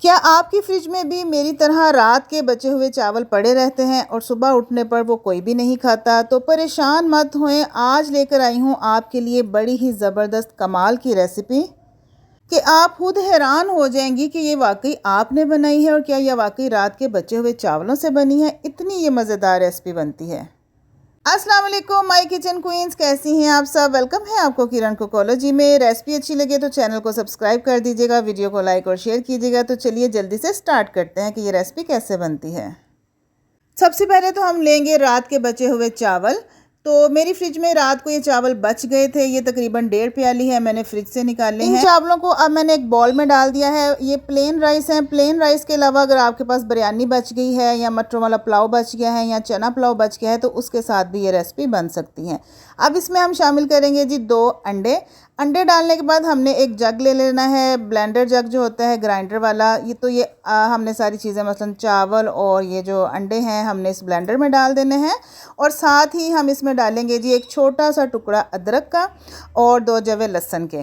क्या आपकी फ्रिज में भी मेरी तरह रात के बचे हुए चावल पड़े रहते हैं और सुबह उठने पर वो कोई भी नहीं खाता? तो परेशान मत होएं, आज लेकर आई हूँ आपके लिए बड़ी ही ज़बरदस्त कमाल की रेसिपी कि आप खुद हैरान हो जाएंगी कि ये वाकई आपने बनाई है और क्या यह वाकई रात के बचे हुए चावलों से बनी है। इतनी ये मज़ेदार रेसिपी बनती है। अस्सलाम वालेकुम माय किचन क्वींस, कैसी हैं आप सब। वेलकम है आपको किरण कुकोलॉजी में। रेसिपी अच्छी लगे तो चैनल को सब्सक्राइब कर दीजिएगा, वीडियो को लाइक और शेयर कीजिएगा। तो चलिए जल्दी से स्टार्ट करते हैं कि ये रेसिपी कैसे बनती है। सबसे पहले तो हम लेंगे रात के बचे हुए चावल। तो मेरी फ्रिज में रात को ये चावल बच गए थे, ये तकरीबन 1.5 प्याली है, मैंने फ्रिज से निकाले हैं। इन चावलों को अब मैंने एक बॉल में डाल दिया है। ये प्लेन राइस है। प्लेन राइस के अलावा अगर आपके पास बिरयानी बच गई है या मटरों वाला पुलाव बच गया है या चना पुलाव बच गया है तो उसके साथ भी ये रेसिपी बन सकती है। अब इसमें हम शामिल करेंगे जी 2 अंडे। अंडे डालने के बाद हमने एक जग ले लेना है, ब्लेंडर जग जो होता है ग्राइंडर वाला। ये हमने सारी चीज़ें मसलन चावल और ये जो अंडे हैं हमने इस ब्लेंडर में डाल देने हैं। और साथ ही हम इसमें डालेंगे जी एक छोटा सा टुकड़ा अदरक का और 2 जवे लहसुन के।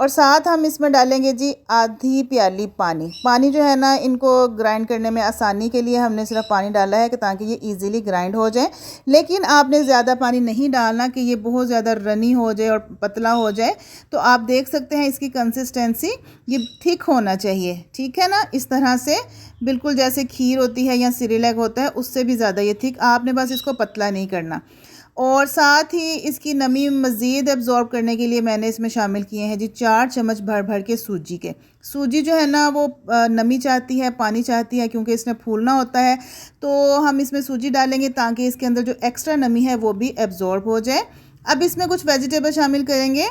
और साथ हम इसमें डालेंगे जी आधी प्याली पानी। पानी जो है ना, इनको ग्राइंड करने में आसानी के लिए हमने सिर्फ पानी डाला है कि ताकि ये इजीली ग्राइंड हो जाए। लेकिन आपने ज़्यादा पानी नहीं डालना कि ये बहुत ज़्यादा रनी हो जाए और पतला हो जाए। तो आप देख सकते हैं इसकी कंसिस्टेंसी ये थिक होना चाहिए, ठीक है ना। इस तरह से बिल्कुल जैसे खीर होती है या सिरेलैक होता है उससे भी ज़्यादा ये थिक। आपने बस इसको पतला नहीं करना। और साथ ही इसकी नमी मज़ीद एब्जॉर्ब करने के लिए मैंने इसमें शामिल किए हैं जी 4 चम्मच भर भर के सूजी के। सूजी जो है ना वो नमी चाहती है, पानी चाहती है, क्योंकि इसमें फूलना होता है। तो हम इसमें सूजी डालेंगे ताकि इसके अंदर जो एक्स्ट्रा नमी है वो भी एब्जॉर्ब हो जाए। अब इसमें कुछ वेजिटेबल शामिल करेंगे।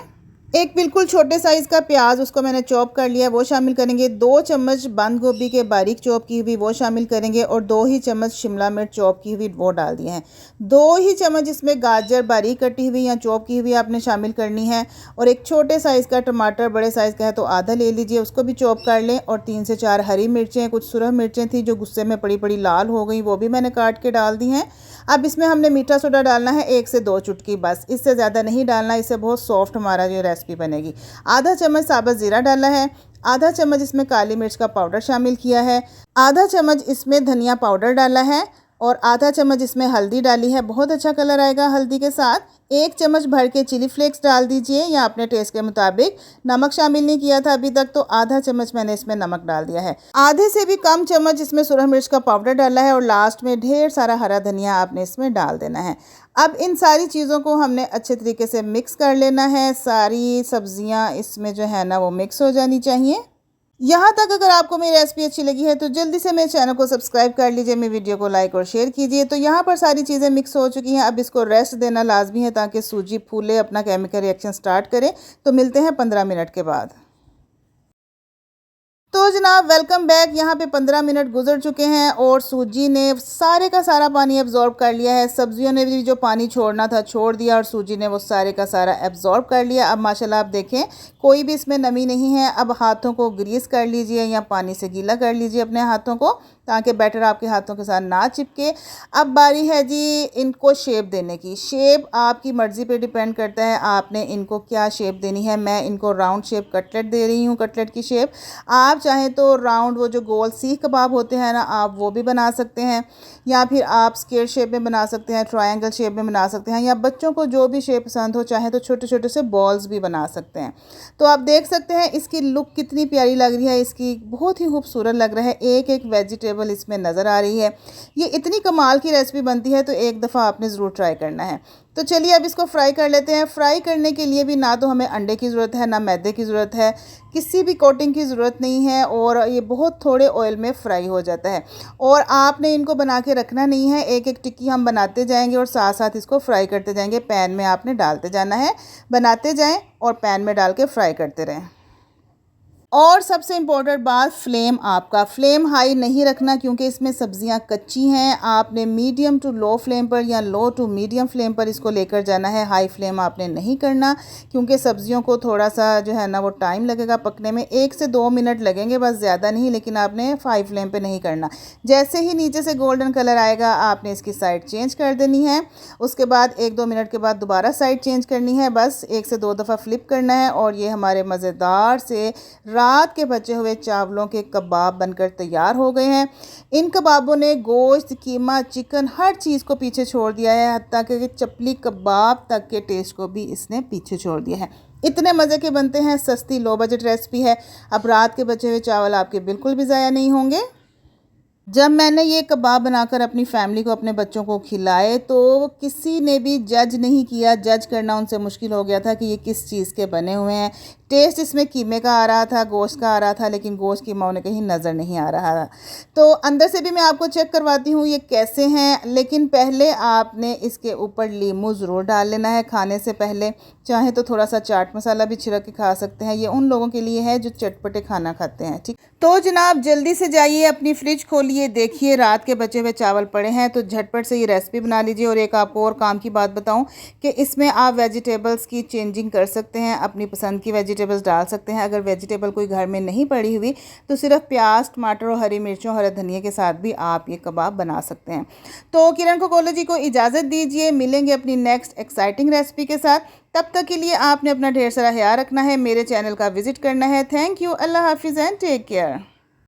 एक बिल्कुल छोटे साइज़ का प्याज, उसको मैंने चॉप कर लिया, वो शामिल करेंगे। 2 चम्मच बंद गोभी के बारीक चॉप की हुई वो शामिल करेंगे और 2 ही चम्मच शिमला मिर्च चॉप की हुई वो डाल दिए हैं। 2 ही चम्मच इसमें गाजर बारीक कटी हुई या चॉप की हुई आपने शामिल करनी है। और एक छोटे साइज़ का टमाटर, बड़े साइज़ का है तो आधा ले लीजिए, उसको भी चॉप कर लें। और 3 से 4 हरी मिर्चें, कुछ सुरख मिर्चें थी जो गुस्से में बड़ी बड़ी लाल हो गई, वो भी मैंने काट के डाल दी हैं। अब इसमें हमने मीठा सोडा डालना है 1 से 2 चुटकी, बस इससे ज़्यादा नहीं डालना, इससे बहुत सॉफ्ट हमारा ये रेसिपी बनेगी। आधा चम्मच साबुत ज़ीरा डाला है। आधा चम्मच इसमें काली मिर्च का पाउडर शामिल किया है। आधा चम्मच इसमें धनिया पाउडर डाला है और आधा चम्मच इसमें हल्दी डाली है। बहुत अच्छा कलर आएगा हल्दी के साथ। 1 चम्मच भर के चिली फ्लेक्स डाल दीजिए या अपने टेस्ट के मुताबिक। नमक शामिल नहीं किया था अभी तक तो आधा चम्मच मैंने इसमें नमक डाल दिया है। आधे से भी कम चम्मच इसमें सुरख मिर्च का पाउडर डाला है और लास्ट में ढेर सारा हरा धनिया आपने इसमें डाल देना है। अब इन सारी चीज़ों को हमने अच्छे तरीके से मिक्स कर लेना है। सारी सब्जियां इसमें जो है ना वो मिक्स हो जानी चाहिए। यहाँ तक अगर आपको मेरी रेसिपी अच्छी लगी है तो जल्दी से मेरे चैनल को सब्सक्राइब कर लीजिए, मेरी वीडियो को लाइक और शेयर कीजिए। तो यहाँ पर सारी चीज़ें मिक्स हो चुकी हैं। अब इसको रेस्ट देना लाजमी है ताकि सूजी फूले, अपना केमिकल रिएक्शन स्टार्ट करे। तो मिलते हैं 15 मिनट के बाद। तो जनाब वेलकम बैक। यहाँ पे 15 मिनट गुजर चुके हैं और सूजी ने सारे का सारा पानी एब्जॉर्ब कर लिया है। सब्जियों ने भी जो पानी छोड़ना था छोड़ दिया और सूजी ने वो सारे का सारा एब्जॉर्ब कर लिया। अब माशाल्लाह आप देखें कोई भी इसमें नमी नहीं है। अब हाथों को ग्रीस कर लीजिए या पानी से गीला कर लीजिए अपने हाथों को ताकि बैटर आपके हाथों के साथ ना चिपके। अब बारी है जी इनको शेप देने की। शेप आपकी मर्ज़ी पे डिपेंड करता है आपने इनको क्या शेप देनी है। मैं इनको राउंड शेप कटलेट दे रही हूँ, कटलेट की शेप। आप चाहें तो राउंड वो जो गोल सीख कबाब होते हैं ना, आप वो भी बना सकते हैं या फिर आप स्क्वायर शेप में बना सकते हैं, ट्रायंगल शेप में बना सकते हैं, या बच्चों को जो भी शेप पसंद हो चाहे तो छोटे छोटे से बॉल्स भी बना सकते हैं। तो आप देख सकते हैं इसकी लुक कितनी प्यारी लग रही है, इसकी बहुत ही खूबसूरत लग रहा है। एक एक वेजिटेबल इसमें नज़र आ रही है। ये इतनी कमाल की रेसिपी बनती है तो एक दफ़ा आपने ज़रूर ट्राई करना है। तो चलिए अब इसको फ्राई कर लेते हैं। फ्राई करने के लिए भी ना तो हमें अंडे की ज़रूरत है ना मैदे की ज़रूरत है, किसी भी कोटिंग की ज़रूरत नहीं है और ये बहुत थोड़े ऑयल में फ्राई हो जाता है। और आपने इनको बना के रखना नहीं है, एक एक टिक्की हम बनाते जाएंगे और साथ साथ इसको फ्राई करते जाएंगे। पैन में आपने डालते जाना है, बनाते जाएं और पैन में डाल के फ्राई करते रहें। और सबसे इम्पोर्टेंट बात, फ्लेम आपका फ्लेम हाई नहीं रखना क्योंकि इसमें सब्जियां कच्ची हैं। आपने मीडियम टू लो फ्लेम पर या लो टू मीडियम फ्लेम पर इसको लेकर जाना है। हाई फ्लेम आपने नहीं करना क्योंकि सब्जियों को थोड़ा सा जो है ना वो टाइम लगेगा पकने में, 1 से 2 मिनट लगेंगे बस, ज़्यादा नहीं। लेकिन आपने हाई फ्लेम पर नहीं करना। जैसे ही नीचे से गोल्डन कलर आएगा आपने इसकी साइड चेंज कर देनी है। उसके बाद 1-2 मिनट के बाद दोबारा साइड चेंज करनी है। बस 1 से 2 दफ़ा फ्लिप करना है और ये हमारे मज़ेदार से रात के बचे हुए चावलों के कबाब बनकर तैयार हो गए हैं। इन कबाबों ने गोश्त, कीमा, चिकन हर चीज़ को पीछे छोड़ दिया है, हत्ता कि चपली कबाब तक के टेस्ट को भी इसने पीछे छोड़ दिया है। इतने मज़े के बनते हैं, सस्ती लो बजट रेसिपी है। अब रात के बचे हुए चावल आपके बिल्कुल भी ज़ाया नहीं होंगे। जब मैंने ये कबाब बनाकर अपनी फैमिली को, अपने बच्चों को खिलाए तो किसी ने भी जज नहीं किया। जज करना उनसे मुश्किल हो गया था कि ये किस चीज़ के बने हुए हैं। टेस्ट इसमें कीमे का आ रहा था, गोश्त का आ रहा था, लेकिन गोश्त कीमा उन्हें कहीं नज़र नहीं आ रहा था। तो अंदर से भी मैं आपको चेक करवाती हूँ ये कैसे हैं, लेकिन पहले आपने इसके ऊपर लीमू ज़रूर डाल लेना है खाने से पहले। चाहे तो थोड़ा सा चाट मसाला भी छिड़क के खा सकते हैं। ये उन लोगों के लिए है जो चटपटे खाना खाते हैं। ठीक, तो जनाब जल्दी से जाइए, अपनी फ्रिज खोलिए, देखिए रात के बचे हुए चावल पड़े हैं, तो झटपट से ये रेसिपी बना लीजिए। और एक आपको और काम की बात बताऊं कि इसमें आप वेजिटेबल्स की चेंजिंग कर सकते हैं, अपनी पसंद की वेजिटेबल्स डाल सकते हैं। अगर वेजिटेबल कोई घर में नहीं पड़ी हुई तो सिर्फ प्याज, टमाटर और हरी मिर्चों, हरे धनिया के साथ भी आप ये कबाब बना सकते हैं। तो किरण कोकोलो को इजाज़त दीजिए, मिलेंगे अपनी नेक्स्ट एक्साइटिंग रेसिपी के साथ। तब तक के लिए आपने अपना ढेर सारा ख्याल रखना है, मेरे चैनल का विजिट करना है। थैंक यू, अल्लाह हाफिज़ एंड टेक केयर।